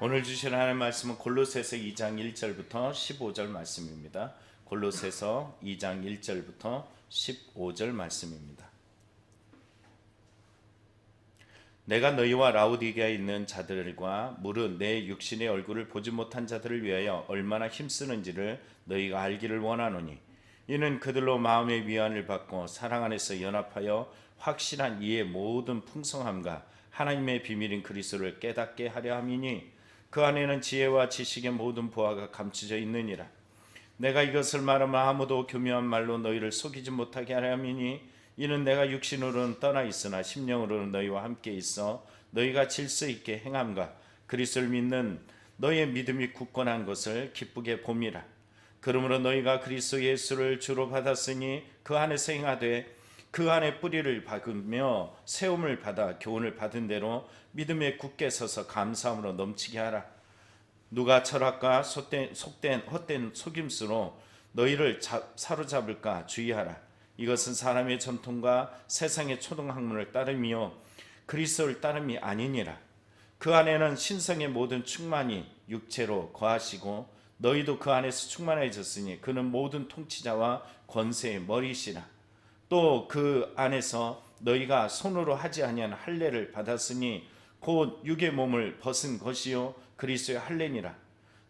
오늘 주신 하나님의 말씀은 골로새서 2장 1절부터 15절 말씀입니다. 골로새서 2장 1절부터 15절 말씀입니다. 내가 너희와 라우디게아에 있는 자들과 무릇 내 육신의 얼굴을 보지 못한 자들을 위하여 얼마나 힘쓰는지를 너희가 알기를 원하노니, 이는 그들로 마음의 위안을 받고 사랑 안에서 연합하여 확실한 이의 모든 풍성함과 하나님의 비밀인 그리스도를 깨닫게 하려 함이니, 그 안에는 지혜와 지식의 모든 보화가 감춰져 있느니라. 내가 이것을 말하면 아무도 교묘한 말로 너희를 속이지 못하게 하려 함이니, 이는 내가 육신으로는 떠나 있으나 심령으로는 너희와 함께 있어 너희가 질서 있게 행함과 그리스도를 믿는 너희의 믿음이 굳건한 것을 기쁘게 봄이라. 그러므로 너희가 그리스도 예수를 주로 받았으니 그 안에서 행하되 그 안에 뿌리를 박으며 세움을 받아 교훈을 받은 대로 믿음에 굳게 서서 감사함으로 넘치게 하라. 누가 철학과 속된 헛된 속임수로 너희를 사로잡을까 주의하라. 이것은 사람의 전통과 세상의 초등학문을 따름이요 그리스도를 따름이 아니니라. 그 안에는 신성의 모든 충만이 육체로 거하시고 너희도 그 안에서 충만해졌으니 그는 모든 통치자와 권세의 머리시라. 또 그 안에서 너희가 손으로 하지 아니한 할례를 받았으니 곧 육의 몸을 벗은 것이요 그리스도의 할례니라.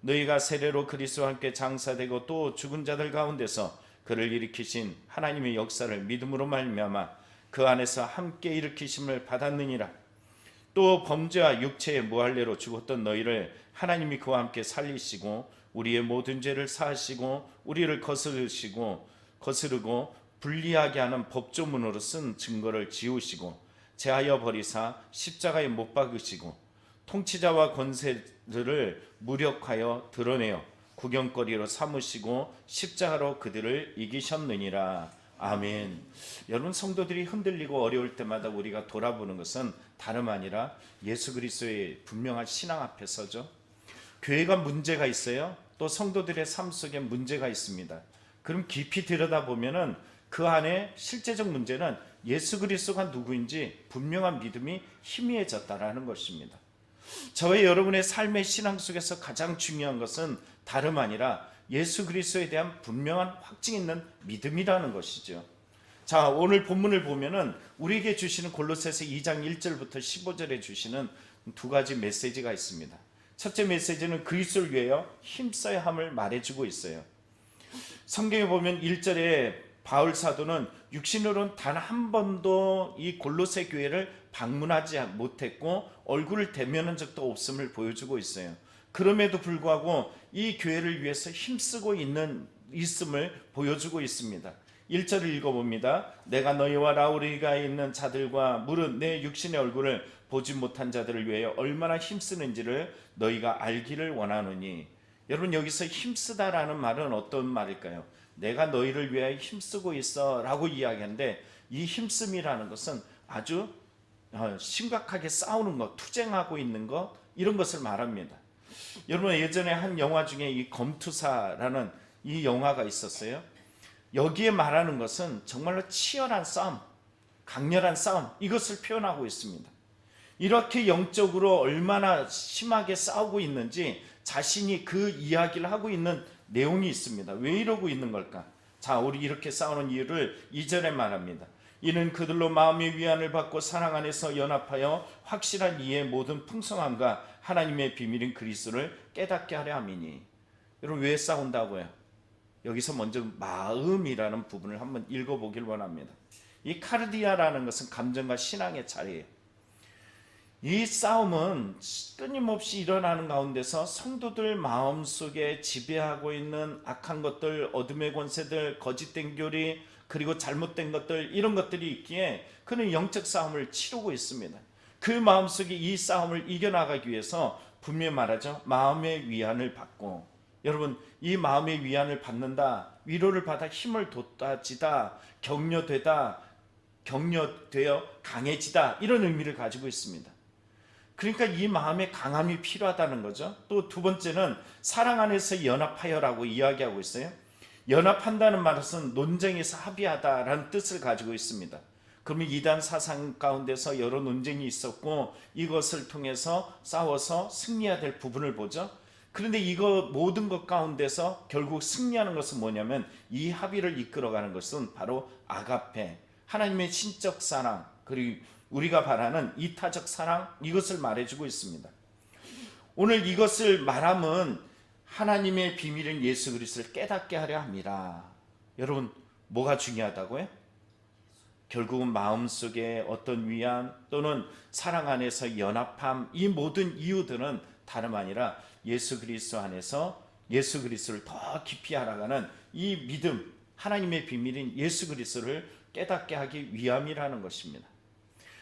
너희가 세례로 그리스도와 함께 장사되고 또 죽은 자들 가운데서 그를 일으키신 하나님의 역사를 믿음으로 말미암아 그 안에서 함께 일으키심을 받았느니라. 또 범죄와 육체의 무할례로 죽었던 너희를 하나님이 그와 함께 살리시고 우리의 모든 죄를 사하시고 우리를 거스르고 불리하게 하는 법조문으로 쓴 증거를 지우시고 제하여 버리사 십자가에 못 박으시고 통치자와 권세들을 무력하여 드러내어 구경거리로 삼으시고 십자가로 그들을 이기셨느니라. 아멘. 여러분, 성도들이 흔들리고 어려울 때마다 우리가 돌아보는 것은 다름 아니라 예수 그리스도의 분명한 신앙 앞에 서죠. 교회가 문제가 있어요. 또 성도들의 삶 속에 문제가 있습니다. 그럼 깊이 들여다보면은 그 안에 실제적 문제는 예수 그리스도가 누구인지 분명한 믿음이 희미해졌다라는 것입니다. 저와 여러분의 삶의 신앙 속에서 가장 중요한 것은 다름 아니라 예수 그리스도에 대한 분명한 확증 있는 믿음이라는 것이죠. 자, 오늘 본문을 보면은 우리에게 주시는 골로새서 2장 1절부터 15절에 주시는 두 가지 메시지가 있습니다. 첫째 메시지는 그리스도를 위하여 힘써야 함을 말해주고 있어요. 성경에 보면 1절에 바울 사도는 육신으로는 단 한 번도 이 골로새 교회를 방문하지 못했고 얼굴을 대면한 적도 없음을 보여주고 있어요. 그럼에도 불구하고 이 교회를 위해서 힘쓰고 있음을 보여주고 있습니다. 1절을 읽어봅니다. 내가 너희와 라우디게아에 있는 자들과 무릇 내 육신의 얼굴을 보지 못한 자들을 위하여 얼마나 힘쓰는지를 너희가 알기를 원하노니. 여러분, 여기서 힘쓰다라는 말은 어떤 말일까요? 내가 너희를 위하여 힘쓰고 있어 라고 이야기하는데, 이 힘씀이라는 것은 아주 심각하게 싸우는 것, 투쟁하고 있는 것, 이런 것을 말합니다. 여러분, 예전에 한 영화 중에 이 검투사라는 이 영화가 있었어요. 여기에 말하는 것은 정말로 치열한 싸움, 강렬한 싸움, 이것을 표현하고 있습니다. 이렇게 영적으로 얼마나 심하게 싸우고 있는지 자신이 그 이야기를 하고 있는 내용이 있습니다. 왜 이러고 있는 걸까? 자, 우리 이렇게 싸우는 이유를 2절에 말합니다. 이는 그들로 마음의 위안을 받고 사랑 안에서 연합하여 확실한 이의 모든 풍성함과 하나님의 비밀인 그리스도를 깨닫게 하려 함이니. 여러분, 왜 싸운다고요? 여기서 먼저 마음이라는 부분을 한번 읽어보길 원합니다. 이 카르디아라는 것은 감정과 신앙의 자리예요. 이 싸움은 끊임없이 일어나는 가운데서 성도들 마음속에 지배하고 있는 악한 것들, 어둠의 권세들, 거짓된 교리, 그리고 잘못된 것들, 이런 것들이 있기에 그는 영적 싸움을 치르고 있습니다. 그 마음속에 이 싸움을 이겨나가기 위해서 분명히 말하죠. 마음의 위안을 받고. 여러분, 이 마음의 위안을 받는다, 위로를 받아 힘을 돋아지다, 격려되어 강해지다, 이런 의미를 가지고 있습니다. 그러니까 이 마음의 강함이 필요하다는 거죠. 또 두 번째는 사랑 안에서 연합하여라고 이야기하고 있어요. 연합한다는 말은 논쟁에서 합의하다라는 뜻을 가지고 있습니다. 그러면 이단 사상 가운데서 여러 논쟁이 있었고 이것을 통해서 싸워서 승리해야 될 부분을 보죠. 그런데 이거 모든 것 가운데서 결국 승리하는 것은 뭐냐면 이 합의를 이끌어가는 것은 바로 아가페, 하나님의 신적 사랑, 그리고 우리가 바라는 이타적 사랑, 이것을 말해주고 있습니다. 오늘 이것을 말함은 하나님의 비밀인 예수 그리스도를 깨닫게 하려 합니다. 여러분, 뭐가 중요하다고요? 결국은 마음속에 어떤 위안 또는 사랑 안에서 연합함, 이 모든 이유들은 다름 아니라 예수 그리스도 안에서 예수 그리스도를 더 깊이 알아가는 이 믿음, 하나님의 비밀인 예수 그리스도를 깨닫게 하기 위함이라는 것입니다.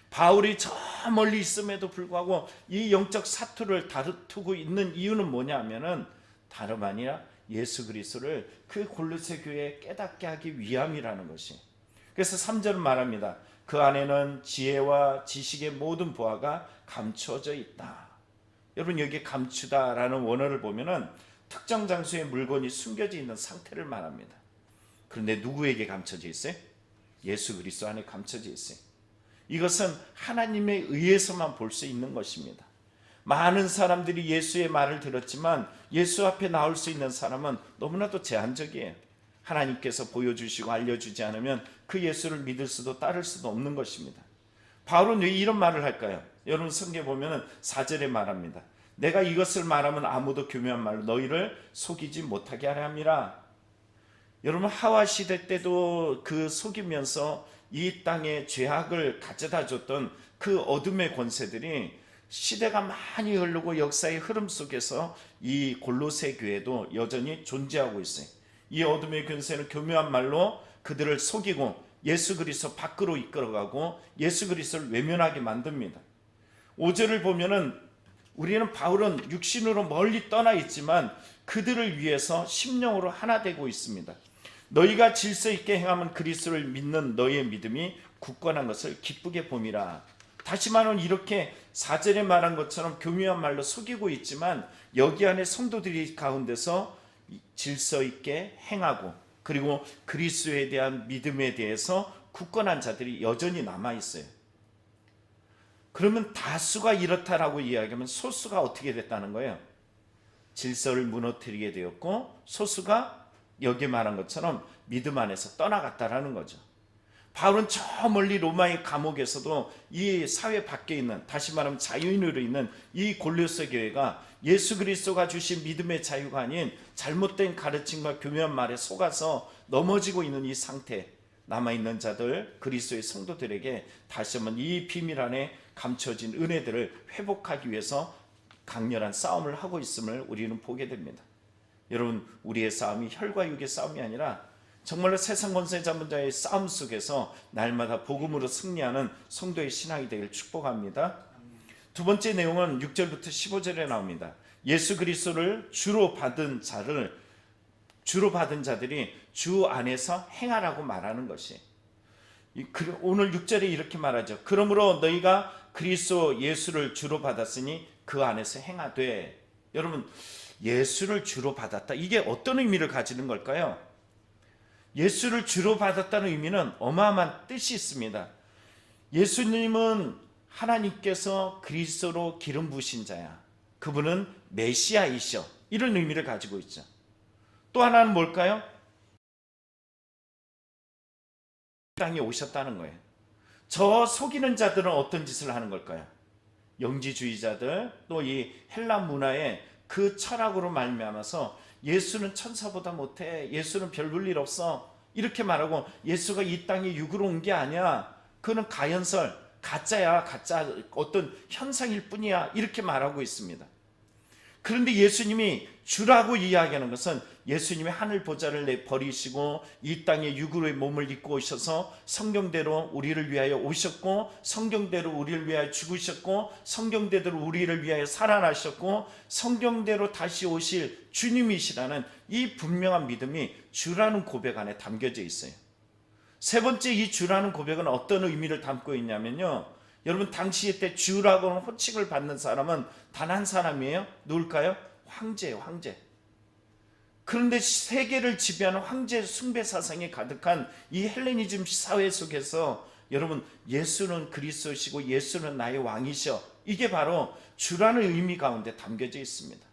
바울이 저 멀리 있음에도 불구하고 이 영적 사투를 다투고 있는 이유는 뭐냐면은 다름 아니라 예수 그리스도를 그 골로새 교회에 깨닫게 하기 위함이라는 것이. 그래서 3절은 말합니다. 그 안에는 지혜와 지식의 모든 보화가 감추어져 있다. 여러분, 여기 감추다라는 원어를 보면은 특정 장소에 물건이 숨겨져 있는 상태를 말합니다. 그런데 누구에게 감춰져 있어요? 예수 그리스도 안에 감춰져 있어요. 이것은 하나님에 의해서만 볼 수 있는 것입니다. 많은 사람들이 예수의 말을 들었지만 예수 앞에 나올 수 있는 사람은 너무나도 제한적이에요. 하나님께서 보여주시고 알려주지 않으면 그 예수를 믿을 수도 따를 수도 없는 것입니다. 바울은 왜 이런 말을 할까요? 여러분, 성경에 보면 4절에 말합니다. 내가 이것을 말하면 아무도 교묘한 말로 너희를 속이지 못하게 하려 함이라. 여러분, 하와 시대 때도 그 속이면서 이 땅에 죄악을 가져다 줬던 그 어둠의 권세들이 시대가 많이 흐르고 역사의 흐름 속에서 이 골로새 교회도 여전히 존재하고 있어요. 이 어둠의 권세는 교묘한 말로 그들을 속이고 예수 그리스도 밖으로 이끌어가고 예수 그리스도를 외면하게 만듭니다. 5절을 보면은 우리는 바울은 육신으로 멀리 떠나 있지만 그들을 위해서 심령으로 하나 되고 있습니다. 너희가 질서 있게 행하면 그리스도를 믿는 너희의 믿음이 굳건한 것을 기쁘게 봄이라. 다시 말하면 이렇게 4절에 말한 것처럼 교묘한 말로 속이고 있지만 여기 안에 성도들이 가운데서 질서 있게 행하고 그리고 그리스도에 대한 믿음에 대해서 굳건한 자들이 여전히 남아 있어요. 그러면 다수가 이렇다라고 이야기하면 소수가 어떻게 됐다는 거예요? 질서를 무너뜨리게 되었고 소수가 여기 말한 것처럼 믿음 안에서 떠나갔다라는 거죠. 바울은 저 멀리 로마의 감옥에서도 이 사회 밖에 있는, 다시 말하면 자유인으로 있는 이 골로새 교회가 예수 그리스도가 주신 믿음의 자유가 아닌 잘못된 가르침과 교묘한 말에 속아서 넘어지고 있는 이 상태, 남아있는 자들, 그리스도의 성도들에게 다시 한번 이 비밀 안에 감춰진 은혜들을 회복하기 위해서 강렬한 싸움을 하고 있음을 우리는 보게 됩니다. 여러분, 우리의 싸움이 혈과 육의 싸움이 아니라 정말로 세상 권세 잡은 자의 싸움 속에서 날마다 복음으로 승리하는 성도의 신앙이 되길 축복합니다. 두 번째 내용은 6절부터 15절에 나옵니다. 예수 그리스도를 주로 받은 자들이 주 안에서 행하라고 말하는 것이. 오늘 6절에 이렇게 말하죠. 그러므로 너희가 그리스도 예수를 주로 받았으니 그 안에서 행하되. 여러분, 예수를 주로 받았다, 이게 어떤 의미를 가지는 걸까요? 예수를 주로 받았다는 의미는 어마어마한 뜻이 있습니다. 예수님은 하나님께서 그리스도로 기름 부으신 자야. 그분은 메시아이셔. 이런 의미를 가지고 있죠. 또 하나는 뭘까요? 땅에 오셨다는 거예요. 저 속이는 자들은 어떤 짓을 하는 걸까요? 영지주의자들, 또 이 헬라 문화의 그 철학으로 말미암아서 예수는 천사보다 못해, 예수는 별 볼 일 없어, 이렇게 말하고 예수가 이 땅에 육으로 온 게 아니야, 그는 가연설, 가짜야, 가짜 어떤 현상일 뿐이야, 이렇게 말하고 있습니다. 그런데 예수님이 주라고 이야기하는 것은 예수님이 하늘 보좌를 버리시고 이 땅에 육으로의 몸을 입고 오셔서 성경대로 우리를 위하여 오셨고, 성경대로 우리를 위하여 죽으셨고, 성경대로 우리를 위하여 살아나셨고, 성경대로 다시 오실 주님이시라는 이 분명한 믿음이 주라는 고백 안에 담겨져 있어요. 세 번째, 이 주라는 고백은 어떤 의미를 담고 있냐면요, 여러분, 당시에 때 주라고는 호칭을 받는 사람은 단 한 사람이에요. 누굴까요? 황제예요, 황제. 그런데 세계를 지배하는 황제 숭배 사상이 가득한 이 헬레니즘 사회 속에서 여러분, 예수는 그리스도시고 예수는 나의 왕이셔. 이게 바로 주라는 의미 가운데 담겨져 있습니다.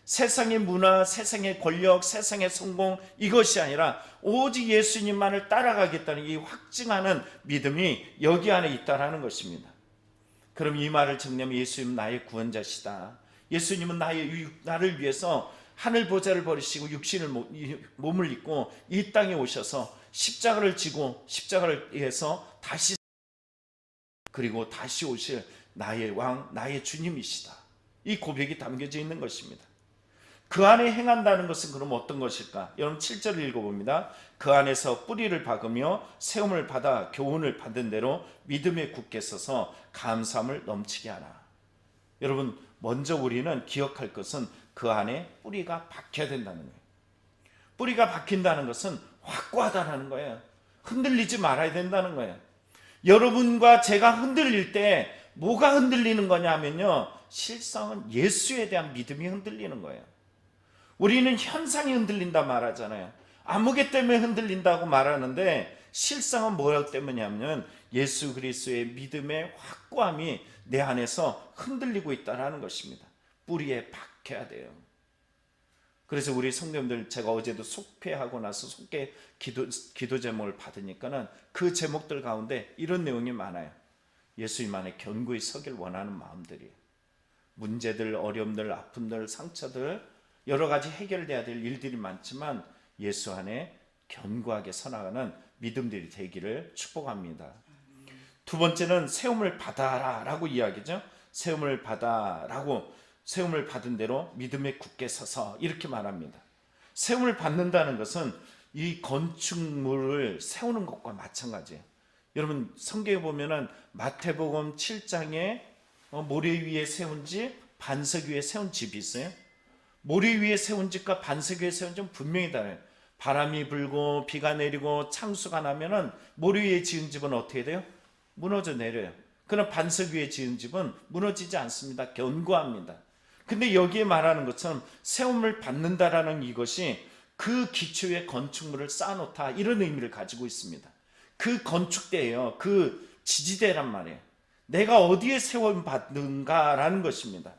세상의 문화, 세상의 권력, 세상의 성공, 이것이 아니라 오직 예수님만을 따라가겠다는 이 확증하는 믿음이 여기 안에 있다는 것입니다. 그럼 이 말을 정리하면 예수님은 나의 구원자시다. 예수님은 나를 위해서 하늘 보좌를 버리시고 육신을 몸을 입고 이 땅에 오셔서 십자가를 지고 십자가를 위해서 다시 그리고 다시 오실 나의 왕, 나의 주님이시다. 이 고백이 담겨져 있는 것입니다. 그 안에 행한다는 것은 그럼 어떤 것일까? 여러분 7절을 읽어봅니다. 그 안에서 뿌리를 박으며 세움을 받아 교훈을 받은 대로 믿음에 굳게 서서 감사함을 넘치게 하라. 여러분, 먼저 우리는 기억할 것은 그 안에 뿌리가 박혀야 된다는 거예요. 뿌리가 박힌다는 것은 확고하다는 거예요. 흔들리지 말아야 된다는 거예요. 여러분과 제가 흔들릴 때 뭐가 흔들리는 거냐면요, 실상은 예수에 대한 믿음이 흔들리는 거예요. 우리는 현상이 흔들린다 말하잖아요. 아무개 때문에 흔들린다고 말하는데 실상은 뭐였기 때문이냐면 예수 그리스도의 믿음의 확고함이 내 안에서 흔들리고 있다는 것입니다. 뿌리에 박혀야 돼요. 그래서 우리 성도님들, 제가 어제도 속회하고 나서 속회 기도 제목을 받으니까는 그 제목들 가운데 이런 내용이 많아요. 예수님 안에 견고히 서길 원하는 마음들이에요. 문제들, 어려움들, 아픔들, 상처들, 여러 가지 해결돼야 될 일들이 많지만 예수 안에 견고하게 서나가는 믿음들이 되기를 축복합니다. 두 번째는 세움을 받아라 라고 이야기죠. 세움을 받아라고, 세움을 받은 대로 믿음에 굳게 서서 이렇게 말합니다. 세움을 받는다는 것은 이 건축물을 세우는 것과 마찬가지예요. 여러분, 성경에 보면은 마태복음 7장에 모래 위에 세운 집, 반석 위에 세운 집이 있어요. 모래 위에 세운 집과 반석 위에 세운 집은 분명히 달라요. 바람이 불고 비가 내리고 창수가 나면은 모래 위에 지은 집은 어떻게 돼요? 무너져 내려요. 그러나 반석 위에 지은 집은 무너지지 않습니다. 견고합니다. 근데 여기에 말하는 것처럼 세움을 받는다라는 이것이 그 기초에 건축물을 쌓아놓다, 이런 의미를 가지고 있습니다. 그 건축대예요. 그 지지대란 말이에요. 내가 어디에 세움을 받는가라는 것입니다.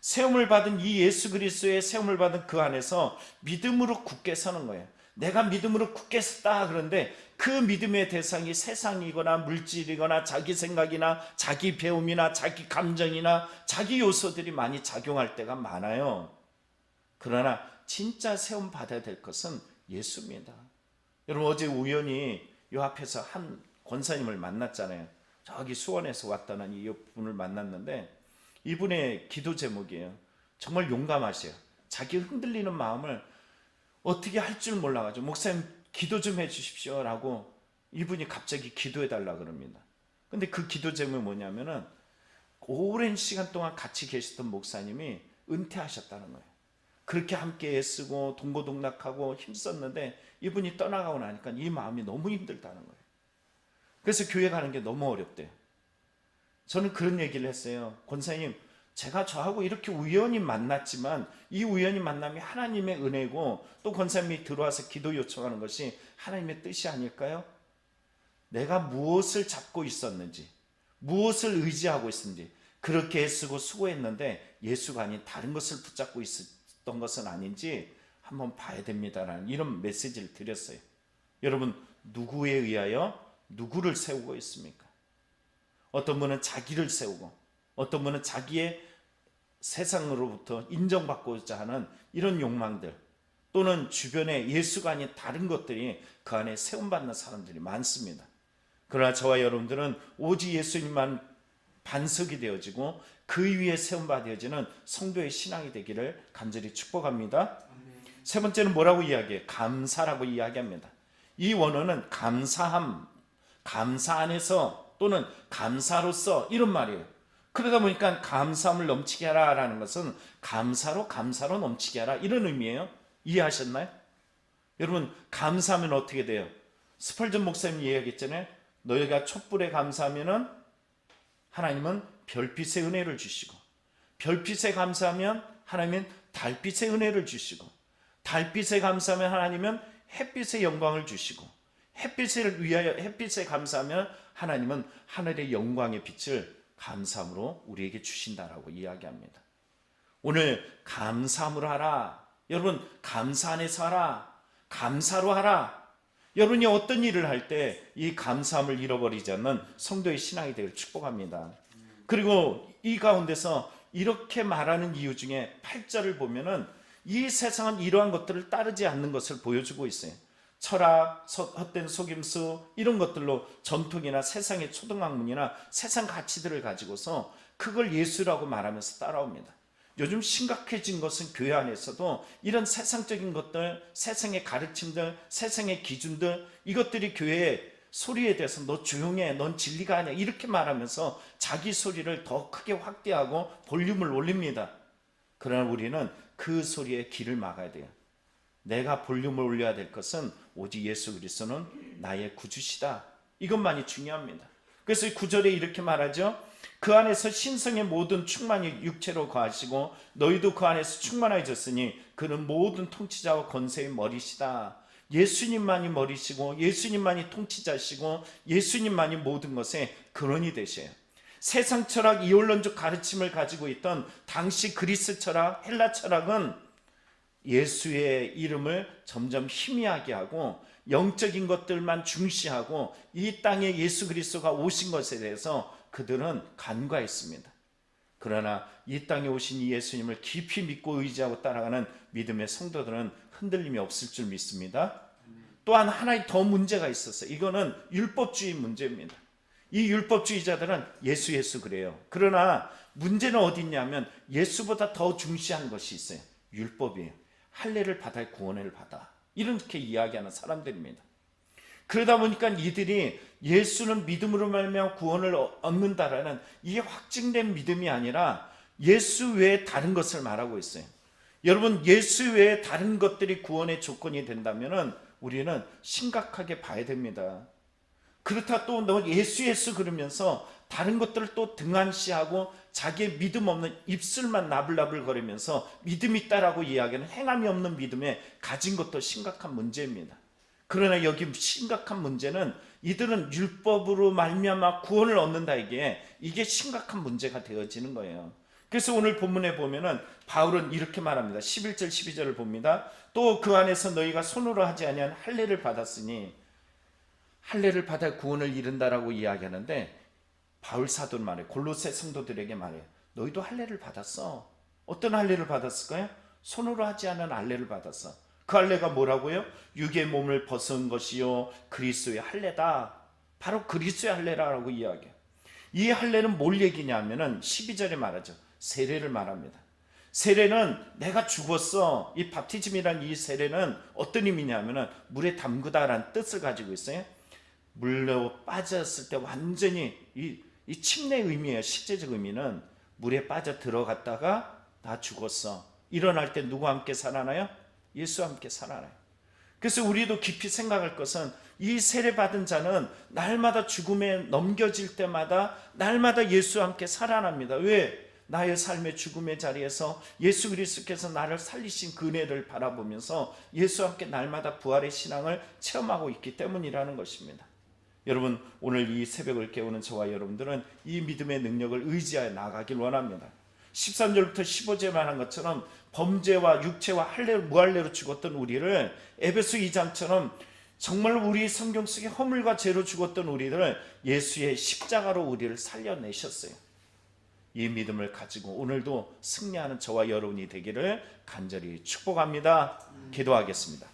세움을 받은 이 예수 그리스도의 세움을 받은 그 안에서 믿음으로 굳게 서는 거예요. 내가 믿음으로 굳게 섰다. 그런데 그 믿음의 대상이 세상이거나 물질이거나 자기 생각이나 자기 배움이나 자기 감정이나 자기 요소들이 많이 작용할 때가 많아요. 그러나 진짜 세움 받아야 될 것은 예수입니다. 여러분, 어제 우연히 요 앞에서 한 권사님을 만났잖아요. 저기 수원에서 왔다는 이 분을 만났는데 이분의 기도 제목이에요. 정말 용감하세요. 자기 흔들리는 마음을 어떻게 할 줄 몰라가지고 목사님 기도 좀 해주십시오 라고 이분이 갑자기 기도해 달라 그럽니다. 근데 그 기도 제목이 뭐냐면은 오랜 시간 동안 같이 계셨던 목사님이 은퇴하셨다는 거예요. 그렇게 함께 애쓰고 동고동락하고 힘썼는데 이분이 떠나가고 나니까 이 마음이 너무 힘들다는 거예요. 그래서 교회 가는 게 너무 어렵대요. 저는 그런 얘기를 했어요. 권사님, 제가 저하고 이렇게 우연히 만났지만 이 우연히 만남이 하나님의 은혜고 또 권사님이 들어와서 기도 요청하는 것이 하나님의 뜻이 아닐까요? 내가 무엇을 잡고 있었는지, 무엇을 의지하고 있었는지, 그렇게 애쓰고 수고했는데 예수가 아닌 다른 것을 붙잡고 있었던 것은 아닌지 한번 봐야 됩니다라는 이런 메시지를 드렸어요. 여러분, 누구에 의하여 누구를 세우고 있습니까? 어떤 분은 자기를 세우고 어떤 분은 자기의 세상으로부터 인정받고자 하는 이런 욕망들, 또는 주변에 예수가 아닌 다른 것들이 그 안에 세움받는 사람들이 많습니다. 그러나 저와 여러분들은 오직 예수님만 반석이 되어지고 그 위에 세움받아지는 성도의 신앙이 되기를 간절히 축복합니다. 세 번째는 뭐라고 이야기해요? 감사라고 이야기합니다. 이 원어는 감사함, 감사 안에서 또는 감사로서, 이런 말이에요. 그러다 보니까 감사함을 넘치게 하라 라는 것은 감사로 넘치게 하라, 이런 의미예요. 이해하셨나요? 여러분, 감사하면 어떻게 돼요? 스펄전 목사님이 이야기했잖아요. 너희가 촛불에 감사하면은 하나님은 별빛의 은혜를 주시고, 별빛에 감사하면 하나님은 달빛의 은혜를 주시고, 달빛에 감사하면 하나님은 햇빛의 영광을 주시고, 햇빛에 감사하면 하나님은 하늘의 영광의 빛을 감사함으로 우리에게 주신다라고 이야기합니다. 오늘 감사함으로 하라. 여러분, 감사 안에서 하라. 감사로 하라. 여러분이 어떤 일을 할 때 이 감사함을 잃어버리지 않는 성도의 신앙이 되기를 축복합니다. 그리고 이 가운데서 이렇게 말하는 이유 중에 8절을 보면은 이 세상은 이러한 것들을 따르지 않는 것을 보여주고 있어요. 철학, 헛된 속임수 이런 것들로 전통이나 세상의 초등학문이나 세상 가치들을 가지고서 그걸 예수라고 말하면서 따라옵니다. 요즘 심각해진 것은 교회 안에서도 이런 세상적인 것들, 세상의 가르침들, 세상의 기준들, 이것들이 교회의 소리에 대해서 너 조용해, 넌 진리가 아니야 이렇게 말하면서 자기 소리를 더 크게 확대하고 볼륨을 올립니다. 그러나 우리는 그 소리에 귀를 막아야 돼요. 내가 볼륨을 올려야 될 것은 오직 예수 그리스도는 나의 구주시다. 이것만이 중요합니다. 그래서 9절에 이렇게 말하죠. 그 안에서 신성의 모든 충만이 육체로 거하시고 너희도 그 안에서 충만해졌으니 그는 모든 통치자와 권세의 머리시다. 예수님만이 머리시고 예수님만이 통치자시고 예수님만이 모든 것의 근원이 되셔요. 세상 철학, 이원론적 가르침을 가지고 있던 당시 그리스 철학, 헬라 철학은 예수의 이름을 점점 희미하게 하고 영적인 것들만 중시하고 이 땅에 예수 그리스도가 오신 것에 대해서 그들은 간과했습니다. 그러나 이 땅에 오신 이 예수님을 깊이 믿고 의지하고 따라가는 믿음의 성도들은 흔들림이 없을 줄 믿습니다. 또한 하나의 더 문제가 있었어요. 이거는 율법주의 문제입니다. 이 율법주의자들은 예수 그래요. 그러나 문제는 어디 있냐면 예수보다 더 중시하는 것이 있어요. 율법이에요. 할례를 받아야 구원을 받아. 이렇게 이야기하는 사람들입니다. 그러다 보니까 이들이 예수는 믿음으로 말미암아 구원을 얻는다라는 이 확증된 믿음이 아니라 예수 외에 다른 것을 말하고 있어요. 여러분, 예수 외에 다른 것들이 구원의 조건이 된다면 우리는 심각하게 봐야 됩니다. 그렇다 또 너 예수 그러면서 다른 것들을 또 등한시하고 자기의 믿음 없는 입술만 나불나불 거리면서 믿음 있다라고 이야기하는 행함이 없는 믿음에 가진 것도 심각한 문제입니다. 그러나 여기 심각한 문제는 이들은 율법으로 말미암아 구원을 얻는다, 이게 심각한 문제가 되어지는 거예요. 그래서 오늘 본문에 보면은 바울은 이렇게 말합니다. 11절 12절을 봅니다. 또 그 안에서 너희가 손으로 하지 아니한 할례를 받았으니, 할례를 받아 구원을 이룬다라고 이야기하는데 바울 사도는 말해요. 골로새 성도들에게 말해요. 너희도 할례를 받았어. 어떤 할례를 받았을까요? 손으로 하지 않은 할례를 받았어. 그 할례가 뭐라고요? 육의 몸을 벗은 것이요 그리스도의 할례다. 바로 그리스도의 할례라고 이야기해요. 이 할례는 뭘 얘기냐면은 12절에 말하죠. 세례를 말합니다. 세례는 내가 죽었어. 이 바티즘이란 이 세례는 어떤 의미냐면은 물에 담그다라는 뜻을 가지고 있어요. 물로 빠졌을 때 완전히 이 침례의 의미예요. 실제적 의미는 물에 빠져 들어갔다가 나 죽었어. 일어날 때 누구와 함께 살아나요? 예수와 함께 살아나요. 그래서 우리도 깊이 생각할 것은 이 세례받은 자는 날마다 죽음에 넘겨질 때마다 날마다 예수와 함께 살아납니다. 왜? 나의 삶의 죽음의 자리에서 예수 그리스도께서 나를 살리신 그 은혜를 바라보면서 예수와 함께 날마다 부활의 신앙을 체험하고 있기 때문이라는 것입니다. 여러분, 오늘 이 새벽을 깨우는 저와 여러분들은 이 믿음의 능력을 의지하여 나가길 원합니다. 13절부터 15절에 말한 것처럼 범죄와 육체와 할례로 무할례로 죽었던 우리를 에베소 2장처럼 정말 우리 성경 속에 허물과 죄로 죽었던 우리를 예수의 십자가로 우리를 살려내셨어요. 이 믿음을 가지고 오늘도 승리하는 저와 여러분이 되기를 간절히 축복합니다. 기도하겠습니다.